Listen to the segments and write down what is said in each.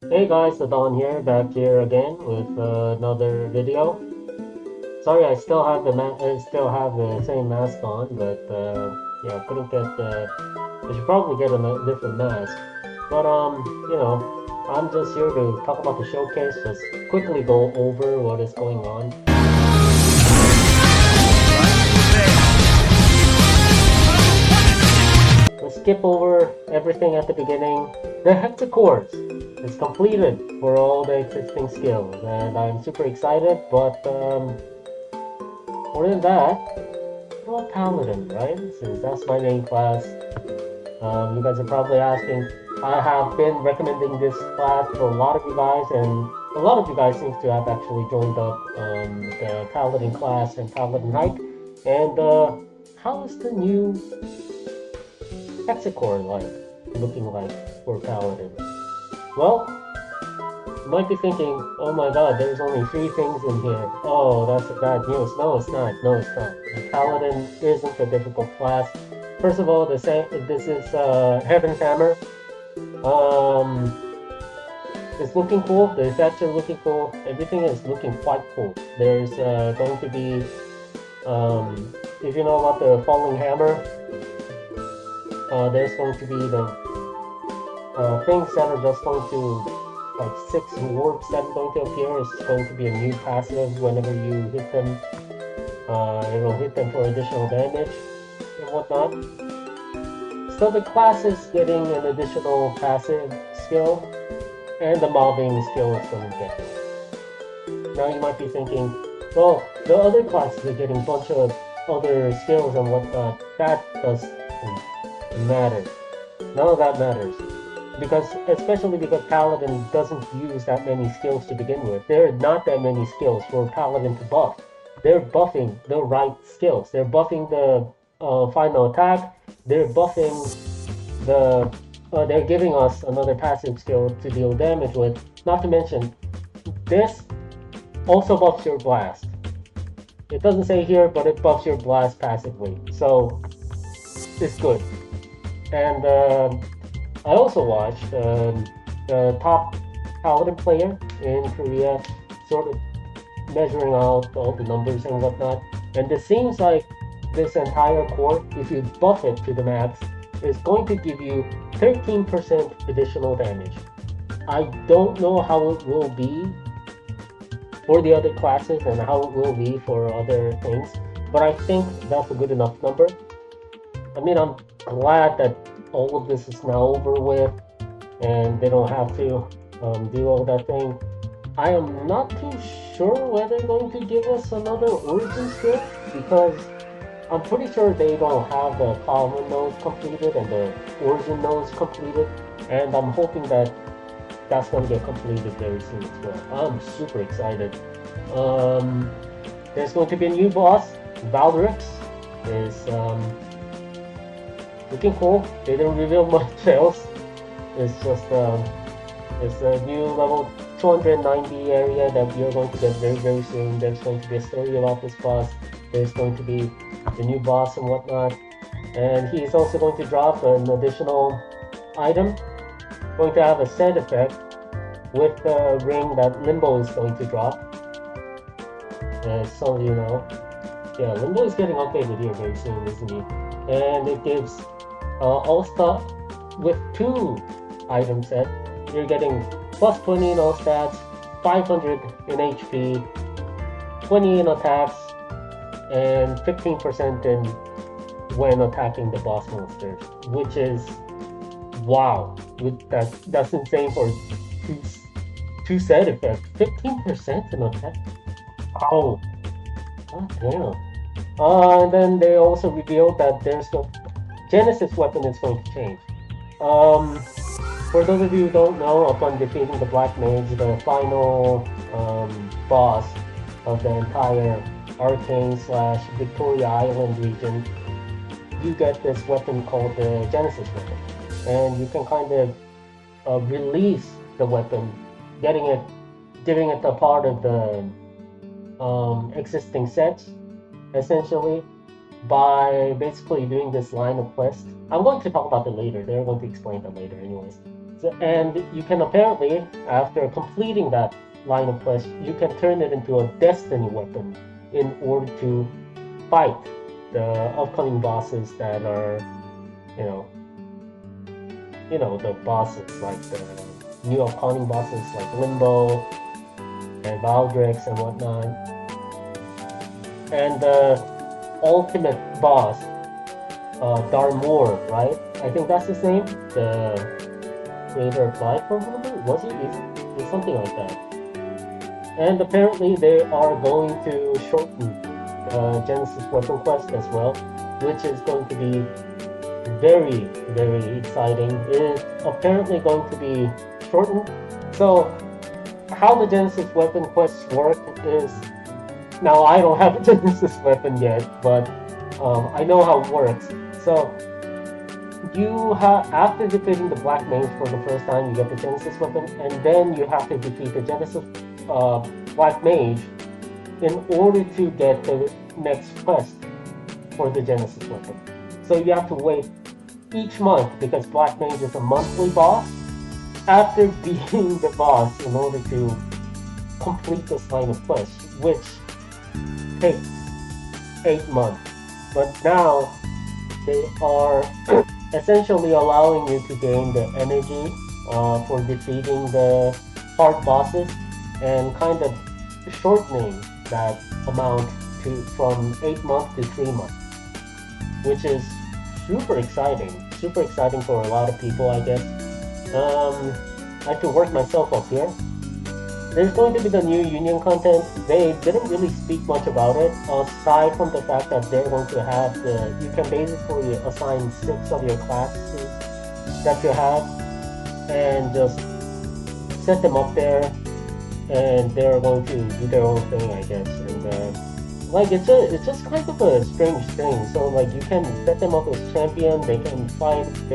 Hey guys, Don here, back here again with another video. Sorry, I still have the same mask on, but yeah, couldn't get the. I should probably get a different mask. But I'm just here to talk about the showcase. Just quickly go over what is going on. Let's skip over everything at the beginning. The hexachords is completed for all the existing skills, and I'm super excited. But more than that, well, Paladin, right? Since that's my main class. You guys are probably asking. I have been recommending this class to a lot of you guys, and a lot of you guys seem to have actually joined up the Paladin class and Paladin hike. And how is the new Hexacore looking like for Paladin? Well, you might be thinking, oh my god, there's only 3 things in here. Oh, that's bad news. No, it's not. No, it's not. The Paladin isn't a difficult class. First of all, this is Heaven's Hammer. Um, it's looking cool. The effects are looking cool. Everything is looking quite cool. There's going to be, if you know about the Falling Hammer, there's going to be the things that are just going to like 6 warps that are going to appear. It's going to be a new passive whenever you hit them. It'll hit them for additional damage and whatnot. So the class is getting an additional passive skill, and the mobbing skill is going to get. Now you might be thinking, well, the other classes are getting a bunch of other skills and whatnot. That doesn't matter. None of that matters. Especially because Paladin doesn't use that many skills to begin with. There are not that many skills for Paladin to buff. They're buffing the right skills. They're buffing the final attack. They're buffing the. They're giving us another passive skill to deal damage with. Not to mention, this also buffs your blast. It doesn't say here, but it buffs your blast passively. So it's good. And I also watched the top Paladin player in Korea sort of measuring out all the numbers and whatnot. And it seems like this entire core, if you buff it to the max, is going to give you 13% additional damage. I don't know how it will be for the other classes and how it will be for other things, but I think that's a good enough number. I mean, I'm glad that all of this is now over with and they don't have to do all that thing. I am not too sure whether they're going to give us another origin skill because I'm pretty sure they don't have the common nodes completed and the origin nodes completed, and I'm hoping that that's going to get completed very soon as well. I'm super excited. Um, there's going to be a new boss. Valdrix is looking cool. They didn't reveal much else. It's just it's a new level 290 area that you're going to get very very soon. There's going to be a story about this boss. There's going to be the new boss and whatnot. And he is also going to drop an additional item. Going to have a set effect with the ring that Limbo is going to drop. As some of you know. Yeah, Limbo is getting updated here very soon, isn't he? And it gives all stuff with 2 item set. You're getting plus 20 in all stats, 500 in HP, 20 in attacks, and 15% in when attacking the boss monsters, which is wow. That's insane for two set effects. 15% in attack. Oh, god damn. And then they also revealed that there's no Genesis weapon is going to change. For those of you who don't know, upon defeating the Black Mage, the final boss of the entire Arcane / Victoria Island region, you get this weapon called the Genesis weapon. And you can kind of release the weapon, giving it a part of the existing sets, essentially, by basically doing this line of quest. I'm going to talk about it later. They're going to explain that later anyways. And you can apparently, after completing that line of quest, you can turn it into a destiny weapon in order to fight the upcoming bosses that are, you know, the bosses like the new upcoming bosses like Limbo and Valdrix and whatnot, and the ultimate boss, Darmor, right? I think that's his name. The creator of Life or whatever was he? Is something like that. And apparently they are going to shorten Genesis Weapon Quest as well, which is going to be very, very exciting. It is apparently going to be shortened. So how the Genesis Weapon quests work is, now I don't have a Genesis weapon yet, but I know how it works. So you have, after defeating the Black Mage for the first time, you get the Genesis weapon, and then you have to defeat the Genesis Black Mage in order to get the next quest for the Genesis weapon. So you have to wait each month, because Black Mage is a monthly boss, after beating the boss in order to complete this line of quests, which takes 8 months. But now they are essentially allowing you to gain the energy for defeating the hard bosses, and kind of shortening that amount to from 8 months to 3 months, which is super exciting for a lot of people, I guess. I have to work myself up here. There's going to be the new Union content. They didn't really speak much about it, aside from the fact that they're going to have you can basically assign 6 of your classes that you have, and just set them up there, and they're going to do their own thing, I guess. And like it's just kind of a strange thing. So like you can set them up as champion. They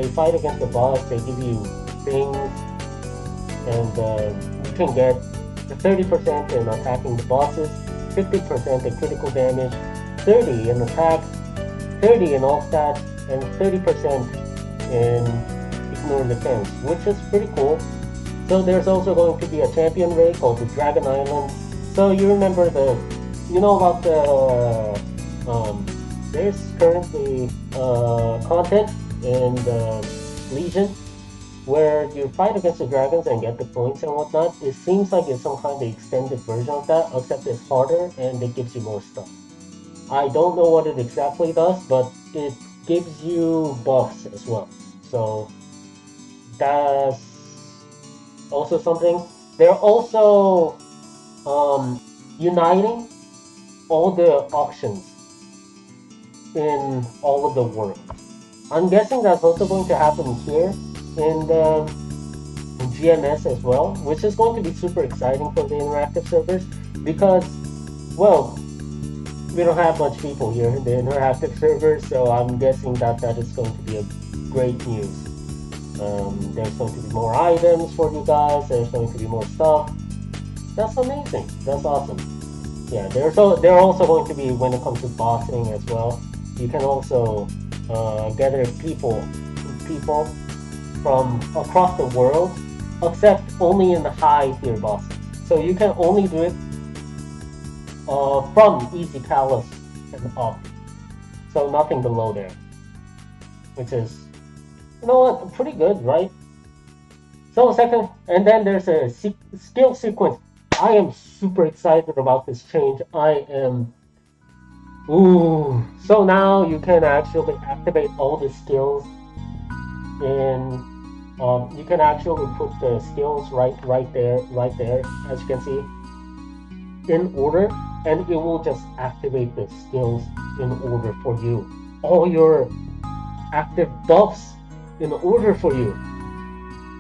fight against the boss. They give you things, and you can get 30% in attacking the bosses, 50% in critical damage, 30 in attack, 30 in all stats, and 30% in ignore defense, which is pretty cool. So there's also going to be a champion raid called the Dragon Island. So you remember you know about there's currently content in the Legion where you fight against the dragons and get the points and whatnot. It seems like it's some kind of extended version of that, except it's harder and it gives you more stuff. I don't know what it exactly does, but it gives you buffs as well. So that's also something. They're also uniting all the auctions in all of the world. I'm guessing that's also going to happen here in the GMS as well, which is going to be super exciting for the interactive servers, because, well, we don't have much people here in the interactive servers, so I'm guessing that is going to be a great news. There's going to be more items for you guys, there's going to be more stuff. That's amazing. That's awesome. Yeah, they're also going to be, when it comes to bossing as well, you can also gather people from across the world, except only in the high tier bosses. So you can only do it from Easy Palace and up. So nothing below there. Which is, you know what, pretty good, right? So second, and then there's a skill sequence. I am super excited about this change. So now you can actually activate all the skills in, you can actually put the skills right there, as you can see, in order, and it will just activate the skills in order for you. All your active buffs in order for you.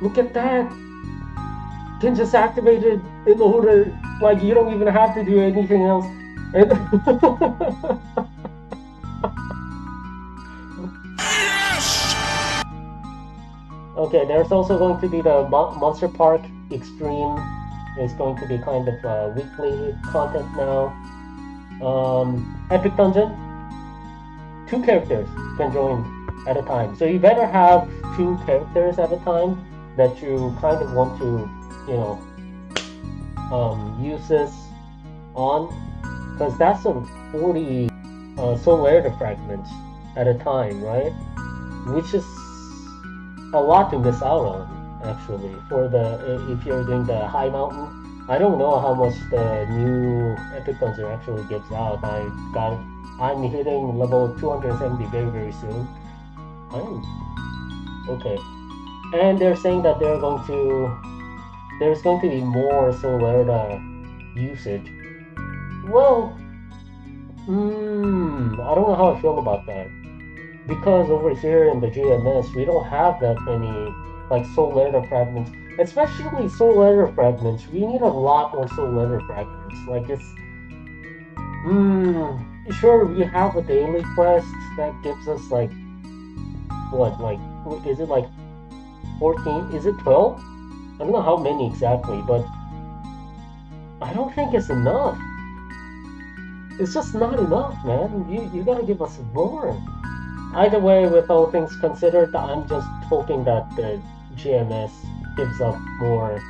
Look at that! You can just activate it in order, like you don't even have to do anything else. And okay, there's also going to be the Monster Park Extreme. It's going to be kind of weekly content now. Epic Dungeon. 2 characters can join at a time. So you better have 2 characters at a time that you kind of want to, you know, use this on, because that's a 40 solar fragments at a time, right? Which is a lot to miss out on, actually, for the if you're doing the high mountain. I don't know how much the new epic dungeon actually gives out. I'm hitting level 270 very soon. I'm okay, and they're saying that there's going to be more Solerda usage. Well, I don't know how I feel about that. Because over here in the GMS, we don't have that many, like, soul letter fragments. Especially soul letter fragments. We need a lot more soul letter fragments. Like, it's... Sure, we have a daily quest that gives us, like... What, like... Is it, like, 14? Is it 12? I don't know how many exactly, but... I don't think it's enough. It's just not enough, man. You gotta give us more. Either way, with all things considered, I'm just hoping that the GMS gives up more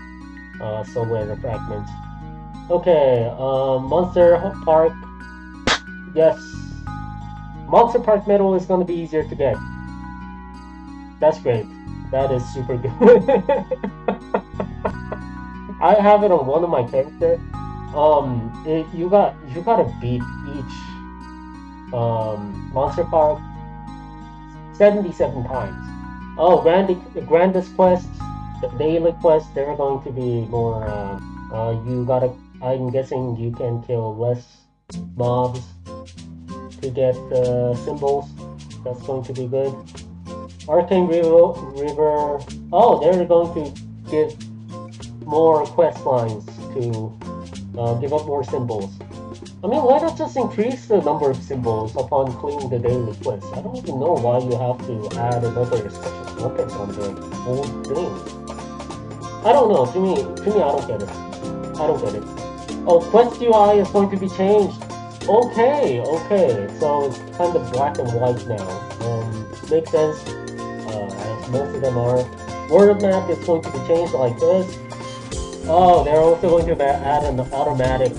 solar fragments. Okay, Monster Park. Yes. Monster Park Medal is gonna be easier to get. That's great. That is super good. I have it on one of my characters. You gotta beat each Monster Park 77 times. Oh, grandest quests, the daily quests, they're going to be more. I'm guessing you can kill less mobs to get symbols. That's going to be good. Arcane River. Oh, they're going to give more quest lines to give up more symbols. I mean, why not just increase the number of symbols upon clearing the daily quest? I don't even know why you have to add another special weapon on the whole thing. I don't know. To me, I don't get it. I don't get it. Oh, quest UI is going to be changed. Okay. So it's kind of black and white now. Makes sense. As most of them are. World map is going to be changed like this. Oh, they're also going to add an automatic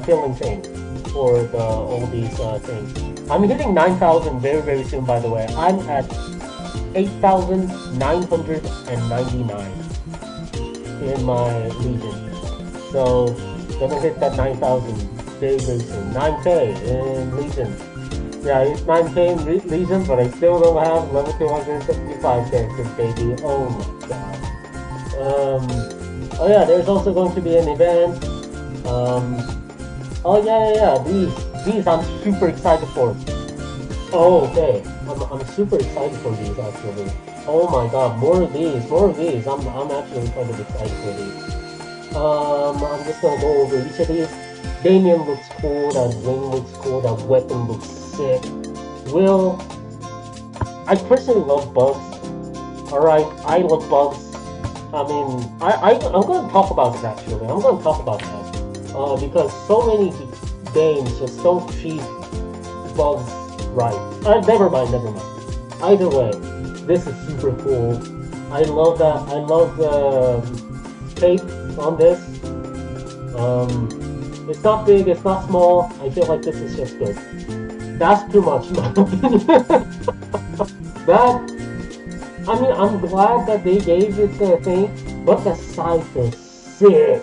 filling thing for all these things. I'm hitting 9,000 very soon, by the way. I'm at 8,999 in my Legion. So, gonna hit that 9,000 very soon. 9k in Legion. Yeah, it's 9k in Legion, but I still don't have level 275 characters, baby. Oh my god. Oh yeah, there's also going to be an event. Oh yeah, these I'm super excited for. Oh, okay. I'm super excited for these, actually. Oh my god, more of these. I'm actually kind of excited for these. I'm just gonna go over each of these. Damien looks cool, that wing looks cool, that weapon looks sick. Will, I personally love bugs. Alright, I love bugs. I mean, I'm going to talk about it, actually. I'm going to talk about that. Because so many games just don't treat bugs right. Never mind. Either way, this is super cool. I love that. I love the tape on this. It's not big, it's not small. I feel like this is just good. That's too much, in my opinion. I'm glad that they gave it the thing, but the scythe is sick.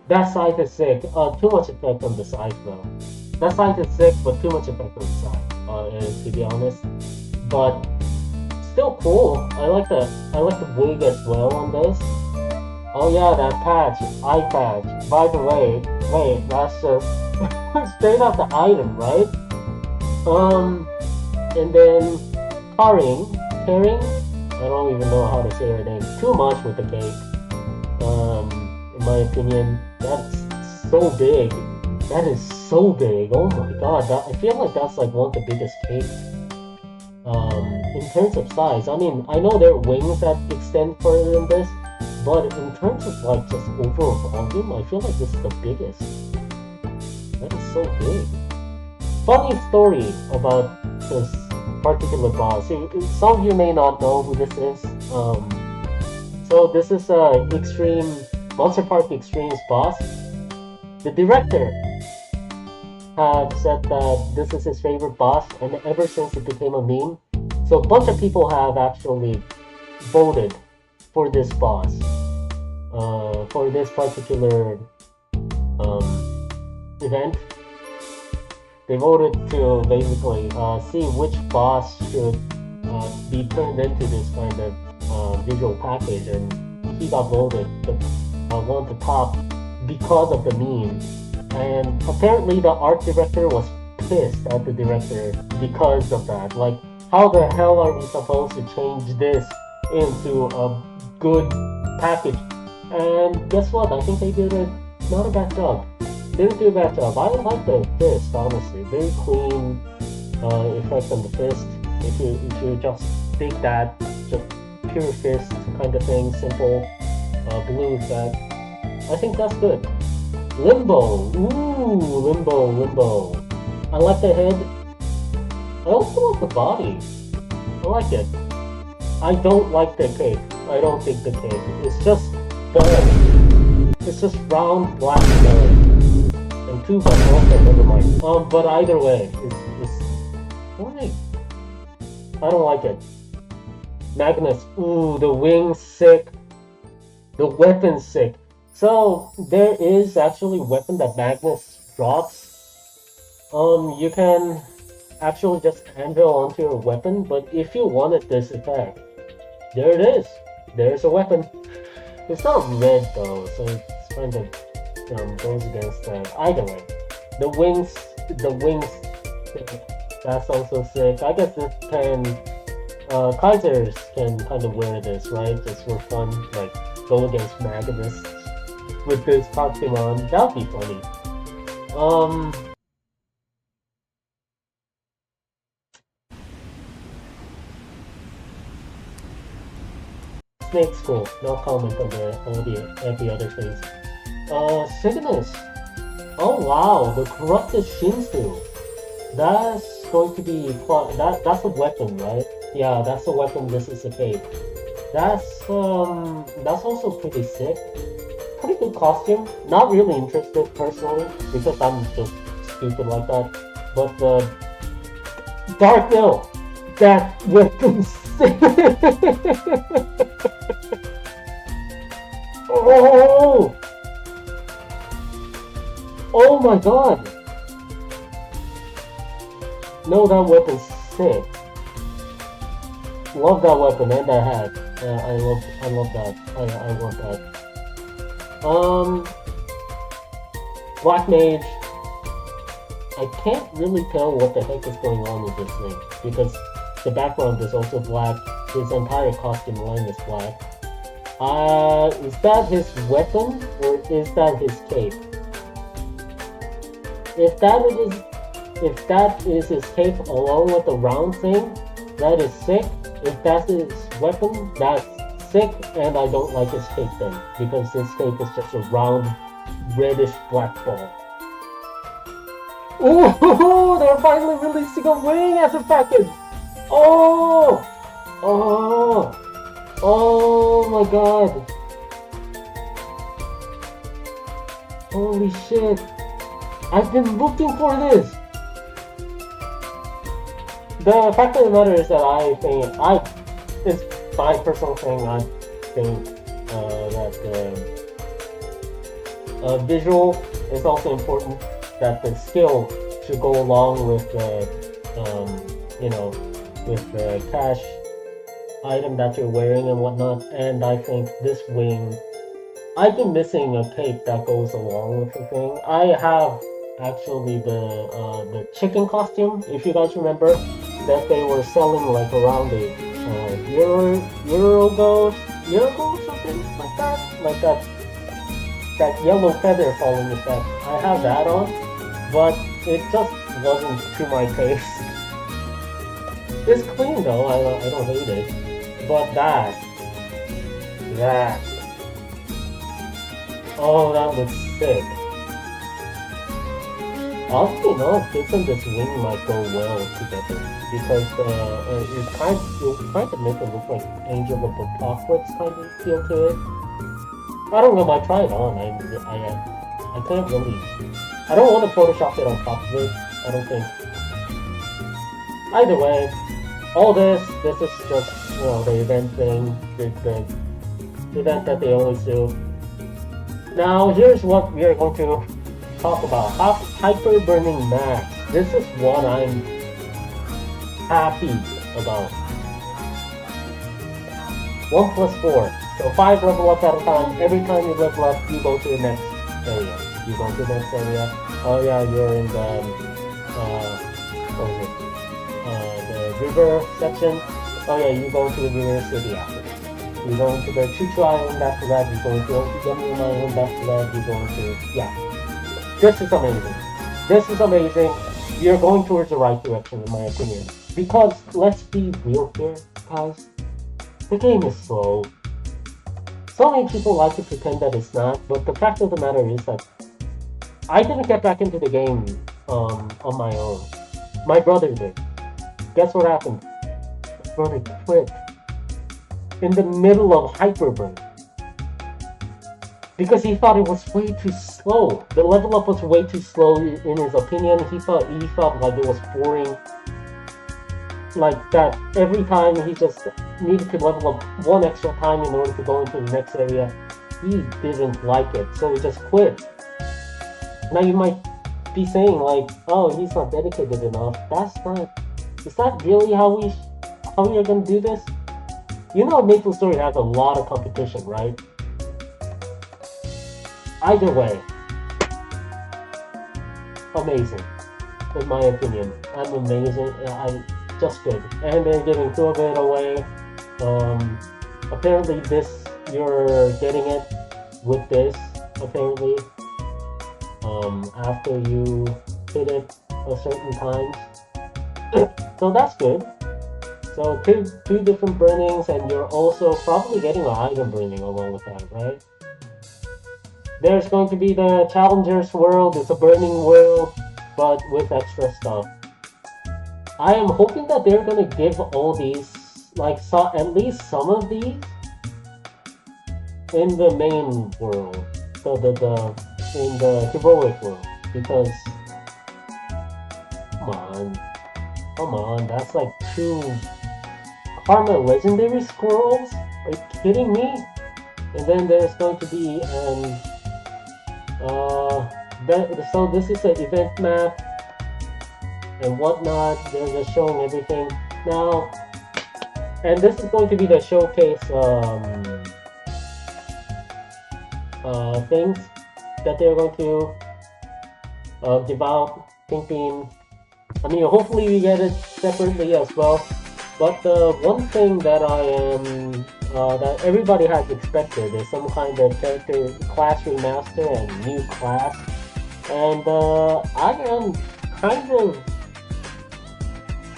That scythe is sick. Too much effect on the scythe though. That scythe is sick, but too much effect on the scythe, to be honest. But still cool. I like the wig as well on this. Oh yeah, that patch, eye patch. By the way, wait, that's just straight off the item, right? And then Caring, I don't even know how to say her name. Too much with the cake. In my opinion, that's so big. That is so big. Oh my god, I feel like that's like one of the biggest cakes. In terms of size, I mean, I know there are wings that extend further than this, but in terms of like just overall volume, I feel like this is the biggest. That is so big. Funny story about this particular boss. Some of you may not know who this is. So this is a Extreme Monster Park Extremes boss. The director have said that this is his favorite boss, and ever since it became a meme, so a bunch of people have actually voted for this boss, for this particular event. They voted to basically see which boss should be turned into this kind of visual package, and he got voted one of the top because of the meme. And apparently the art director was pissed at the director because of that. Like, how the hell are we supposed to change this into a good package? And guess what? I think they did not a bad job. They didn't do a bad job. I like the fist, honestly. Very clean effect on the fist. If you just dig that, just pure fist kind of thing, simple blue effect. I think that's good. Limbo. Ooh, Limbo. I like the head. I also like the body. I like it. I don't like the cape. I don't think the cape. It's just bald. It's just round black ball. And two buttons. Okay, never mind. But either way, it's why? I don't like it. Magnus. Ooh, the wings sick. The weapon's sick. So there is actually a weapon that Magnus drops. You can actually just anvil onto your weapon, but if you wanted this effect, there it is. There's a weapon. It's not red though, so it's kind of goes against that. Either way, the wings, that's also sick. I guess this can, Kaisers can kind of wear this, right? Just for fun, like go against Magnus with this costume on. That'd be funny. Snake's cool. No comment on every other things. Cygnus. Oh wow, the corrupted Shinsu. That's going to be that's a weapon, right? Yeah, that's a weapon. This is a cape. That's also pretty sick. Pretty good costume. Not really interested personally because I'm just stupid like that. But Dark Mill, that weapon's sick. Oh! Oh my god! No, that weapon's sick. Love that weapon and that hat. I love that. I want that. Black Mage. I can't really tell what the heck is going on with this thing because the background is also black. His entire costume line is black. Is that his weapon or is that his cape? If that is his cape along with the round thing, that is sick. If that's his weapon, that's sick, and I don't like his cape then, because his cape is just a round, reddish black ball. Ooh, they're finally releasing a wing as a package! Oh my god! Holy shit! I've been looking for this! The fact of the matter is that it's my personal thing, I think that visual is also important, that the skill should go along with with the cash item that you're wearing and whatnot, and I think this wing, I've been missing a cape that goes along with the thing. I have actually the chicken costume, if you guys remember, that they were selling like around a year ago, something like that, that yellow feather falling effect. I have that on, but it just wasn't to my taste. It's clean though, I don't hate it, but that, oh, that looks sick. Oddly enough, this and this wing might go well together because it kind of make it look like Angel of Apocalypse kind of feel to it. I don't know. I might try it on. I can't really. I don't want to Photoshop it on top of it. I don't think. Either way, all this is just the event thing, the event that they always do. Now here's what we are going to talk about. Hyper Burning Max. This is one I'm happy about. 1+4. So 5 level up at a time. Every time you level up, you go to the next area. You go to the next area. Oh yeah, you're in the what was it? The river section. Oh yeah, you go to the river city after. You go into the Choo Choo Island after that. You go into Yum Island after that. You go into This is amazing. This is amazing. You're going towards the right direction, in my opinion. Because let's be real here, guys. The game is slow. So many people like to pretend that it's not, but the fact of the matter is that I didn't get back into the game on my own. My brother did. Guess what happened? My brother quit in the middle of Hyperburn because he thought it was way too slow. The level up was way too slow in his opinion. He felt like it was boring. Like that every time he just needed to level up one extra time in order to go into the next area. He didn't like it, so he just quit. Now you might be saying like, oh, he's not dedicated enough. Is that really how we are gonna do this? You know, Maplestory has a lot of competition, right? Either way, amazing, in my opinion. I'm amazing. Just good. And they're giving 2 of it away. Apparently you're getting it with this, apparently. After you hit it a certain times. So that's good. So two different burnings, and you're also probably getting an item burning along with that, right? There's going to be the Challengers world. It's a burning world, but with extra stuff. I am hoping that they're gonna give all these, at least some of these, in the main world, in the heroic world, because come on, that's like 2 Karma Legendary Scrolls? Are you kidding me? And then there's going to be so this is an event map and whatnot. They're just showing everything now, and this is going to be the showcase things that they're going to give out. Thinking, I mean, hopefully we get it separately as well. But the one thing that that everybody has expected is some kind of character class remaster and new class, and I am kind of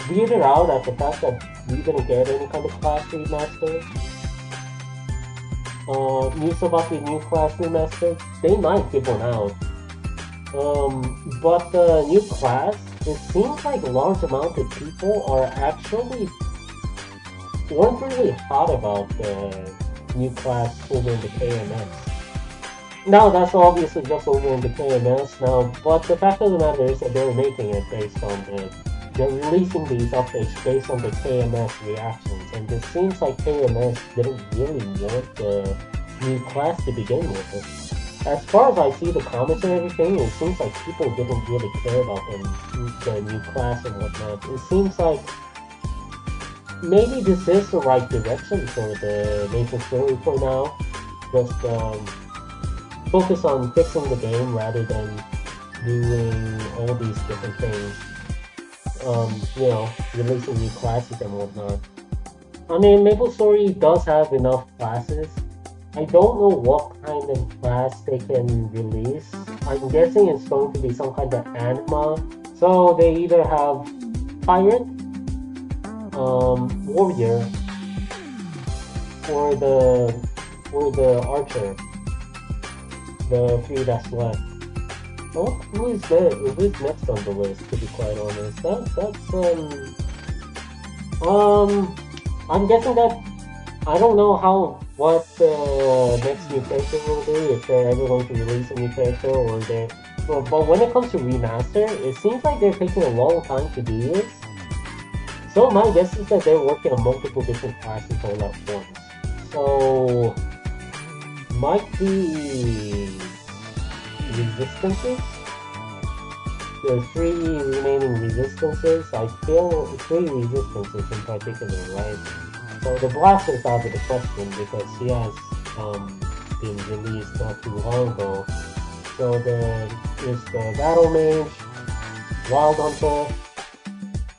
weirded out at the fact that we didn't get any kind of class remaster. News about the new class remaster, they might give one out. But the new class, it seems like a large amount of people weren't really hot about the new class over in the KMS. Now that's obviously just over in the KMS now, but the fact of the matter is that they're making it based on they're releasing these updates based on the KMS reactions, and it seems like KMS didn't really want the new class to begin with. As far as I see the comments and everything, it seems like people didn't really care about the new class and whatnot. It seems like maybe this is the right direction for the Maplestory for now. Just focus on fixing the game rather than doing all these different things. Releasing new classes and whatnot. I mean, Maplestory does have enough classes. I don't know what kind of class they can release. I'm guessing it's going to be some kind of anima. So they either have Pirate, Warrior, or the Archer. The 3 that's left. Oh, who's next on the list, to be quite honest? I'm guessing that I don't know what the next new character will be, if they're ever going to release a new character or they. But when it comes to remaster, it seems like they're taking a long time to do this. So my guess is that they're working on multiple different classes all at once. So might be resistances. The three remaining resistances. I feel three resistances in particular, right? So the blaster is out of the question because he has been released not too long ago. So there's the Battle Mage, Wild Hunter,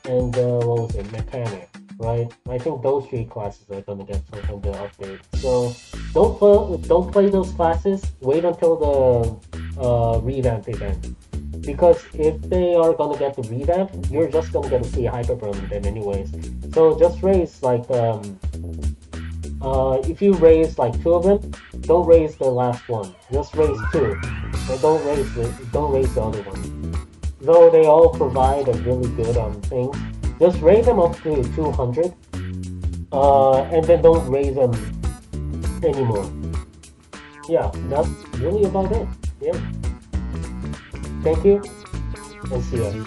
and what was it, Mechanic, right? I think those three classes are gonna get some kind of update. So don't play those classes. Wait until the revamp event. Because if they are gonna get the revamp, you're just gonna get to see Hyper from them anyways. So just raise like if you raise like two of them, don't raise the last one. Just raise two. And don't raise the other one. Though they all provide a really good thing, just raise them up to 200. And then don't raise them anymore. Yeah, that's really about it. Yeah. Thank you, and see you.